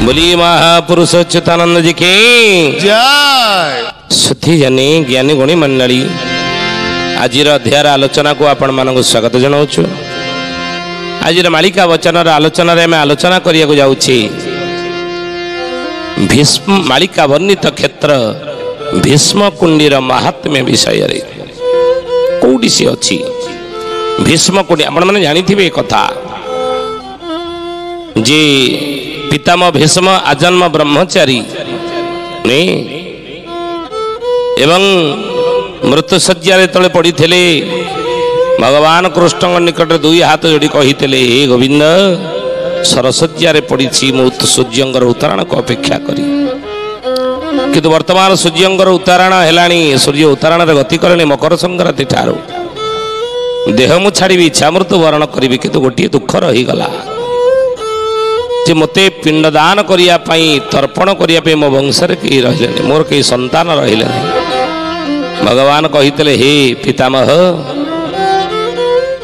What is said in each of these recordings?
बोली महापुरुष अच्युतानंद जी की जय। सुधी जानी ज्ञानी गुणी मंडली आज अध्याय आलोचना को आपण मानक स्वागत जनाऊँ। आज मालिका वचन आलोचना आम आलोचना करने जाऊँगी भीष्म मालिका वर्णित क्षेत्र भीष्म कुंडीर महात्म्य विषय कौटी सी अच्छी भीष्म कुंडी आपण मैंने जानी कथा जे पितामह भीष्म आजन्म ब्रह्मचारी एवं मृत्युशज्या तले पड़ी थे भगवान कृष्ण निकट दुई हाथ जोड़ी कही हे गोविंद सरशज्या पड़ी सूर्यंकर उत्तरायण को अपेक्षा करी किंतु वर्तमान सूर्यंकर उत्तरायण है सूर्य उत्तरायण गति कले मकर संक्रांति ठारू देह मु छाड़ी इच्छा मृत्यु वरण करी किंतु गोटे दुख रहीगला जे मते पिंडदान करने तर्पण करने मो वंशर कई रही मोर कई संतान रही भगवान कही हे पितामह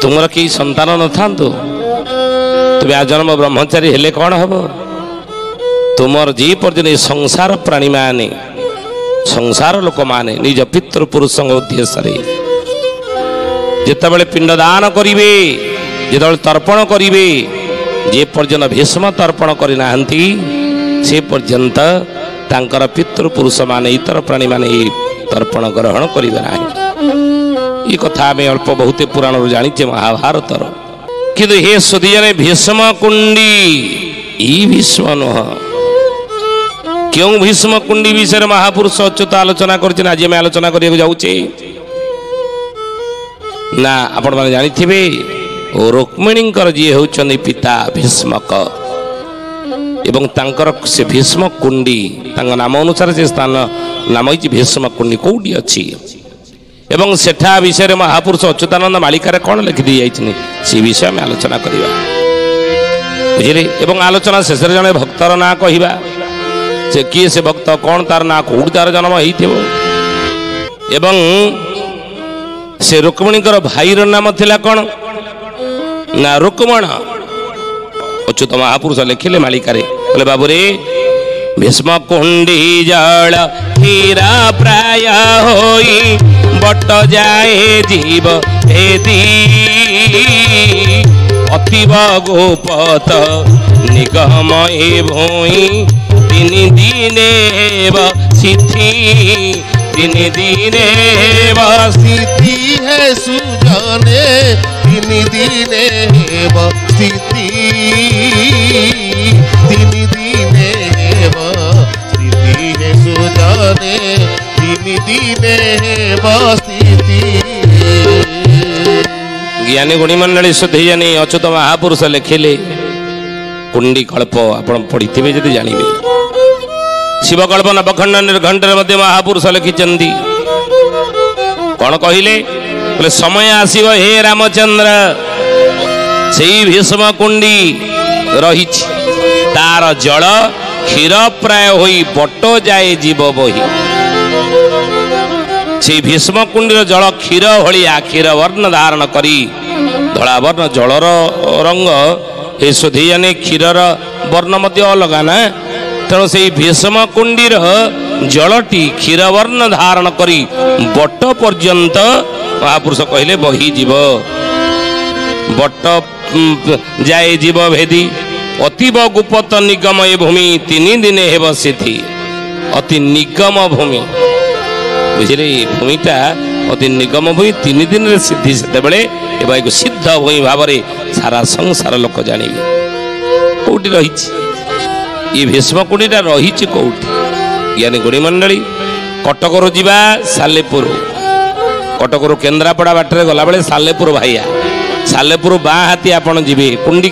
तुमर कई संतान न था तुम आजन्म ब्रह्मचारी हेले कौन हम तुमर जी पर्यटन संसार प्राणी माने संसार लोक माने निज पितृपुरुष उद्देश्य जिते पिंडदान करेंगे जिते तर्पण करेंगे जे पर्यंत भीष्म तर्पण करना से पर्यंत तांकर पितृपुरुष माने इतर प्राणी माने तर्पण ग्रहण करेंगे ना। ये कथा आम अल्प बहुत पुराण जाचे महाभारत किंतु हे सुधीजने भीष्म कुंडी ई भीष्म नुह क्यों भीष्म कुंडी विषय महापुरुष अच्युत आलोचना कर आज आम आलोचना करने जाऊे ना आपण मैंने जानी रुक्मिणींकर जी होचंदी पिता भीष्मक एवं तांकर से भीष्म कुंडी नाम अनुसार से स्थान नाम होती भीष्म कुंडी कौटी अच्छी एवं सेठा विषय महापुरुष अच्युतानंद मालिकार कौन लिखि दी जाइछनी से विषय में आलोचना करिबा बुझिले एवं आलोचना शेष जने भक्तर ना कहिबा से किए से भक्त कौन तार ना कौटी तार जन्म होइथिबो एवं से रुक्मिणीकर भाईर नाम थिला कौन ना रुक्मण अच्युत महापुरुष लिखिले मालिकारे बोले बाबू रे भीष्म कुंडी जल हीरा प्राय होई बट जाए जीव भेदी अतीब गोपत निगम ए भूई तीन दिने सिद्धि तीन दिने स्थिति है सुजाने तीन दिने स्थिति तीन दिने स्थिति है सुजाने तीन दिने स्थिति। ज्ञानी गुणी मंडली सुधी जानी अच्युत महापुरुष लिखिले कुंडी कल्प आप पढ़ी थे जब जानवे शिवकल्प नवखंड निर्घंट महापुरुष लिखिं कौन कहले बोले समय आसीब हे रामचंद्र से भीष्म कुंडी रही तार जल क्षीर प्राय होई बट जाए जीव बही से भीष्म कुंडीर जल क्षीर भलिया क्षीर वर्ण धारण करी धला वर्ण जलर रंग हे सुधी जाने क्षीरर वर्ण मध्य अलग ना तेणु से भीष्म कुंडीर जलटी क्षीर वर्ण धारण करी बट पर्यंत महापुरुष कहले बही जीव बट जाए जीव भेदी अतीब गुप्त निगम ए भूमि तीन दिन हेब सिद्धि अति निगम भूमि बुझे भूमिटा अति निगम भूमि तीन दिन सिद्धि से सिद्ध भूमि भाव सारा संसार लोक जाने कौटी रही ये भीष्म कुंडीटा रही कौटी ज्ञानी गुणी मंडली कटक जा सालेपुर कटक केन्द्रापड़ा बाटर गला बेले सालेपुर भाइया सालेपुर बाँ हाथी आपड़ जी कुंडी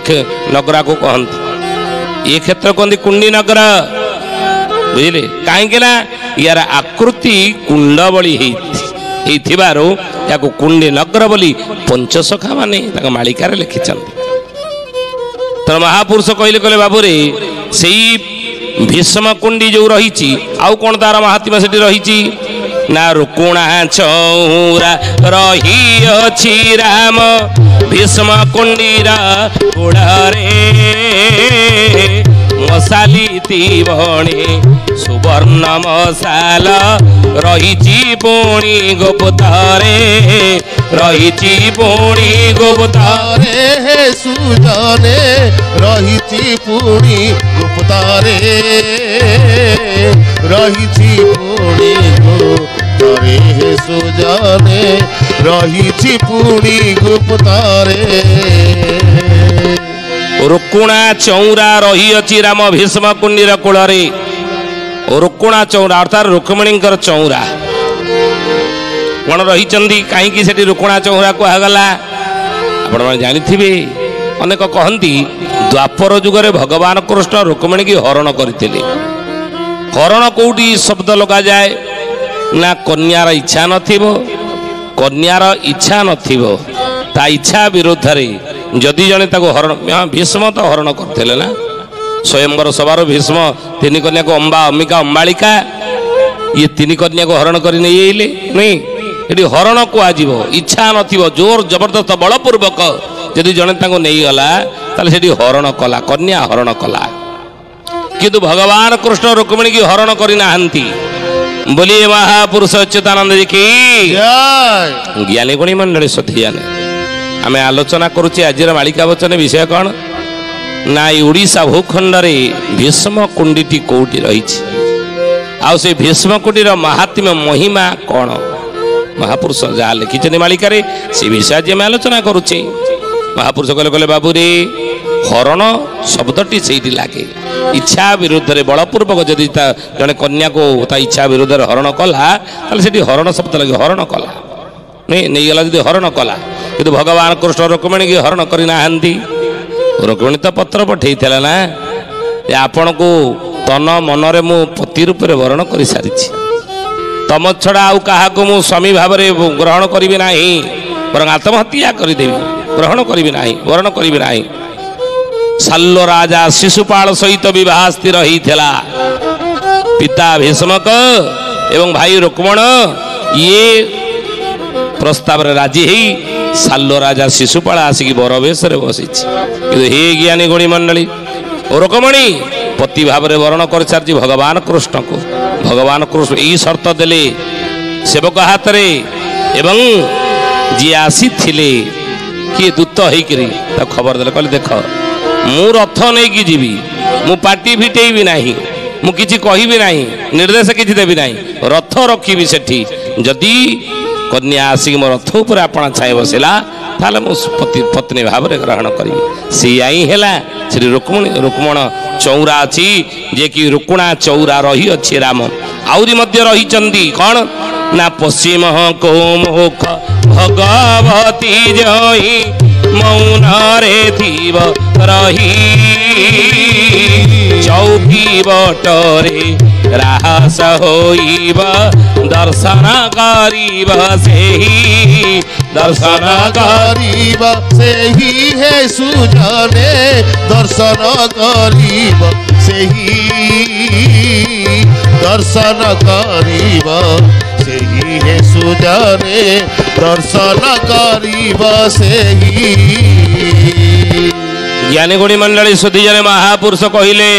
नगरा को कहते ये क्षेत्र कहते कुंडी नगर बुझे कहीं यार आकृति कुंड बड़ी या कुंडी नगर बोली पंचसखा माने मालिकार लिखिं तो महापुरुष कहले कहले बाबू रे से भीष्म कुंडी जो रही आउ कौन तार महात्मा से रही ना रुकुणा चौरा रही अछि राम भीष्म कुंडीरा गोड़े ମଶାଲି ଥିବଣି ସୁବର୍ଣ୍ଣ ମଶାଲ ରହିଛି ପୁଣି ଗୁପ୍ତରେ ରହିଛି ପୁଣି ଗୁପ୍ତରେ হে সুজনে রহিছি পুনি গুপ্তরে রহিছি পুনি গুপ্তরে হে সুজনে রহিছি পুনি গুপ্তরে ରୁକୁଣା ଚଉରା ରହିଅଛି ରାମ ଭୀଷ୍ମ କୁଣ୍ଡୀର କୂଳରେ ରୁକୁଣା ଚଉରା ଅର୍ଥାତ୍ ରୁକ୍ମିଣୀଙ୍କର ଚଉରା କ'ଣ ରହିଛନ୍ତି କାହିଁକି ସେଠି ରୁକୁଣା ଚଉରା କୁହାଗଲା ଆପଣମାନେ ଜାଣିଥିବେ ଅନେକ କହନ୍ତି ଦ୍ୱାପର ଯୁଗରେ ଭଗବାନ କୃଷ୍ଣ ରୁକ୍ମିଣୀକି ହରଣ କରିଥିଲେ ହରଣ କେଉଁଠି ଶବ୍ଦ ଲଗାଯାଏ ନା କନ୍ୟାର ଇଚ୍ଛା ନଥିବ କନ୍ୟାର ଇଚ୍ଛା ନଥିବ ତା ଇଚ୍ଛା ବିରୁଦ୍ଧରେ ଯଦି ଜଣେ ତାକୁ ହରଣ ଭୀଷ୍ମ ତ ହରଣ କରିଥିଲେ ନା ସ୍ୱୟଂବର ସଭାର ଭୀଷ୍ମ ତିନି କନ୍ୟାକୁ ଅମ୍ବା ଅମ୍ବିକା ଅମ୍ବାଳିକା ଇଏ ତିନି କନ୍ୟାକୁ ହରଣ କରି ନେଇ ଆଇଲେ ନାଇଁ ଏଠି ହରଣ କୁହାଯିବ ଇଚ୍ଛା ନଥିବ ଜୋର ଜବରଦସ୍ତ ବଳପୂର୍ବକ ଯଦି ଜଣେ ତାଙ୍କୁ ନେଇଗଲା ତାହେଲେ ସେଠି ହରଣ କଲା କନ୍ୟା ହରଣ କଲା କିନ୍ତୁ ଭଗବାନ କୃଷ୍ଣ ରୁକ୍ମିଣୀକି ହରଣ କରିନାହାନ୍ତି ବୋଲି ମହାପୁରୁଷ ଅଚ୍ୟୁତାନନ୍ଦ କି ଜ୍ଞାନୀ ଗୁଣୀ ମଣ୍ଡଳୀ ସଥିୟାନେ ଆମେ ଆଲୋଚନା କରୁଛେ ଆଜିର ମାଳିକା ବଚନ ବିଷୟ କ'ଣ ନା ଏଇ ଓଡ଼ିଶା ଭୂଖଣ୍ଡରେ ଭୀଷ୍ମ କୁଣ୍ଡୀଟି କେଉଁଠି ରହିଛି ଆଉ ସେ ଭୀଷ୍ମ କୁଣ୍ଡୀର ମାହାତ୍ମ୍ୟ ମହିମା କ'ଣ ମହାପୁରୁଷ ଯାହା ଲେଖିଛନ୍ତି ମାଳିକାରେ ସେ ବିଷୟ ଆଜି ଆମେ ଆଲୋଚନା କରୁଛେ ମହାପୁରୁଷ କହିଲେ କହିଲେ ବାବୁରେ ହରଣ ଶବ୍ଦଟି ସେଇଠି ଲାଗେ ଇଚ୍ଛା ବିରୁଦ୍ଧରେ ବଳପୂର୍ବକ ଯଦି ତା ଜଣେ କନ୍ୟାକୁ ତା ଇଚ୍ଛା ବିରୁଦ୍ଧରେ ହରଣ କଲା ତାହେଲେ ସେଠି ହରଣ ଶବ୍ଦ ଲାଗେ ହରଣ କଲା ନେଇଗଲା ଯଦି ହରଣ କଲା କିନ୍ତୁ ଭଗବାନ କୃଷ୍ଣ ରୁକ୍ମିଣୀକି ହରଣ କରିନାହାନ୍ତି ରୁକ୍ମିଣୀ ତ ପତ୍ର ପଠେଇଥିଲା ନା ଯେ ଆପଣଙ୍କୁ ତନ ମନରେ ମୁଁ ପତି ରୂପରେ ବରଣ କରିସାରିଛି ତମ ଛଡ଼ା ଆଉ କାହାକୁ ମୁଁ ସ୍ୱାମୀ ଭାବରେ ଗ୍ରହଣ କରିବି ନାହିଁ ବରଂ ଆତ୍ମହତ୍ୟା କରିଦେବି ଗ୍ରହଣ କରିବି ନାହିଁ ବରଣ କରିବି ନାହିଁ ସାଲ୍ଲ ରାଜା ଶିଶୁପାଳ ସହିତ ବିବାହ ସ୍ଥିର ହେଇଥିଲା ପିତା ଭୀଷ୍ମକ ଏବଂ ଭାଇ ରୁକ୍ମଣ ଇଏ ପ୍ରସ୍ତାବରେ ରାଜି ହେଇ ସାଲ୍ଲ ରାଜା ଶିଶୁପାଳ ଆସିକି ବର ବେଶରେ ବସିଛି କିନ୍ତୁ ହେ ଜ୍ଞାନୀ ଗୁଣୀ ମଣ୍ଡଳୀ ରୁକ୍ମଣୀ ପତି ଭାବରେ ବରଣ କରିସାରିଛି ଭଗବାନ କୃଷ୍ଣକୁ ଭଗବାନ କୃଷ୍ଣ ଏଇ ସର୍ତ୍ତ ଦେଲେ ସେବକ ହାତରେ ଏବଂ ଯିଏ ଆସିଥିଲେ କିଏ ଦୂତ ହେଇକିରି ତାକୁ ଖବର ଦେଲେ କହିଲେ ଦେଖ ମୁଁ ରଥ ନେଇକି ଯିବି ମୁଁ ପାଟି ଫିଟେଇବି ନାହିଁ ମୁଁ କିଛି କହିବି ନାହିଁ ନିର୍ଦ୍ଦେଶ କିଛି ଦେବି ନାହିଁ ରଥ ରଖିବି ସେଠି ଯଦି କନ୍ୟା ଆସିକି ମୋ ରଥ ଉପରେ ଆପଣ ଛାଇ ବସିଲା ତାହେଲେ ମୁଁ ପତ୍ନୀ ଭାବରେ ଗ୍ରହଣ କରିବି ସେଇଆ ହିଁ ହେଲା ସେଠି ରୁକ୍ମଣ ଚଉରା ଅଛି ଯିଏକି ରୁକୁଣା ଚଉରା ରହିଅଛି ରାମ ଆହୁରି ମଧ୍ୟ ରହିଛନ୍ତି କ'ଣ ନା ପଶ୍ଚିମ କୋମୁଖ ଭଗବତୀ ଜୟୀ ମୌନରେ ଥିବ ରହି ଚୌକି ବଟରେ ରାହସ ହୋଇବ ଦର୍ଶନ କରିବ ସେହି ଦର୍ଶନ କରିବ ସେହି ହେ ସୁଜନେ ଦର୍ଶନ କରିବ ସେହି ଦର୍ଶନ କରିବ ସେହି ହେ ସୁଜନେ ଦର୍ଶନ କରିବ ସେହି ଜ୍ଞାନୀ ଗୁଣୀ ମଣ୍ଡଳୀ ସୁଧୀ ଜଣେ ମହାପୁରୁଷ କହିଲେ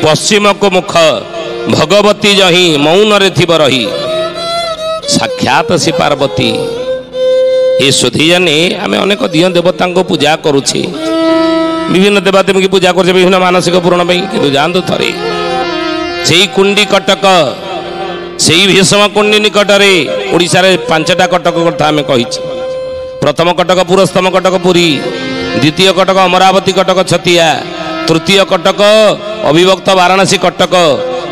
ପଶ୍ଚିମକୁ ମୁଖ ଭଗବତୀ ଜହିଁ ମୌନରେ ଥିବ ରହି ସାକ୍ଷାତ ସେ ପାର୍ବତୀ ଏ ସୁଧୀ ଜଣେ ଆମେ ଅନେକ ଦିଅ ଦେବତାଙ୍କୁ ପୂଜା କରୁଛେ ବିଭିନ୍ନ ଦେବାଦେବୀଙ୍କୁ ପୂଜା କରୁଛେ ବିଭିନ୍ନ ମାନସିକ ପୂରଣ ପାଇଁ କିନ୍ତୁ ଯାଆନ୍ତୁ ଥରେ ସେଇ କୁଣ୍ଡି କଟକ ସେଇ ଭୀଷ୍ମ କୁଣ୍ଡି ନିକଟରେ ଓଡ଼ିଶାରେ 5ଟା କଟକ କଥା ଆମେ କହିଛେ ପ୍ରଥମ କଟକ ପୁରସ୍ତମ କଟକ ପୁରୀ ଦ୍ୱିତୀୟ କଟକ ଅମରାବତୀ କଟକ ଛତିଆ ତୃତୀୟ କଟକ ଅବିଭକ୍ତ ବାରାଣସୀ କଟକ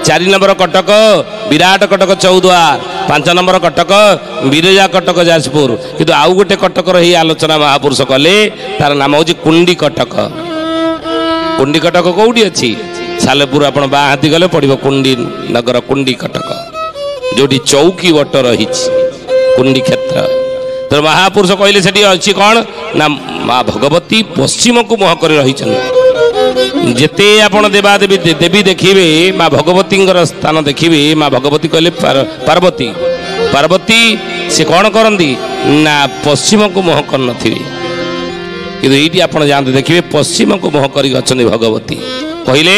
4 ନମ୍ବର କଟକ ବିରାଟ କଟକ ଚୌଦ୍ୱାର 5 ନମ୍ବର କଟକ ବିରଜା କଟକ ଯାଜପୁର କିନ୍ତୁ ଆଉ ଗୋଟେ କଟକର ଏହି ଆଲୋଚନା ମହାପୁରୁଷ କଲେ ତାର ନାମ ହେଉଛି କୁଣ୍ଡି କଟକ କୁଣ୍ଡି କଟକ କେଉଁଠି ଅଛି ସାଲେପୁର ଆପଣ ବାଁ ହାତୀ ଗଲେ ପଡ଼ିବ କୁଣ୍ଡି ନଗର କୁଣ୍ଡି କଟକ ଯେଉଁଠି ଚୌକି ବଟ ରହିଛି କୁଣ୍ଡି କ୍ଷେତ୍ର ତ ମହାପୁରୁଷ କହିଲେ ସେଠି ଅଛି କ'ଣ ନା ମା ଭଗବତୀ ପଶ୍ଚିମକୁ ମୁହଁ କରି ରହିଛନ୍ତି ଯେତେ ଆପଣ ଦେବାଦେବୀ ଦେବୀ ଦେଖିବେ ମା ଭଗବତୀଙ୍କର ସ୍ଥାନ ଦେଖିବେ ମା ଭଗବତୀ କହିଲେ ପାର୍ବତୀ ପାର୍ବତୀ ସେ କ'ଣ କରନ୍ତି ନା ପଶ୍ଚିମକୁ ମୁହଁ କରିନଥିବେ କିନ୍ତୁ ଏଇଠି ଆପଣ ଯାଆନ୍ତୁ ଦେଖିବେ ପଶ୍ଚିମକୁ ମୁହଁ କରିକି ଅଛନ୍ତି ଭଗବତୀ କହିଲେ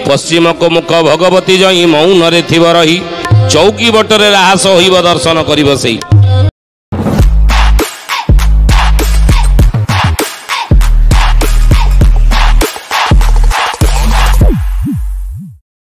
पश्चिम को मुख भगवती जई मौन रे थिब रही चौकी बटरे राहस होइब दर्शन करिब सेई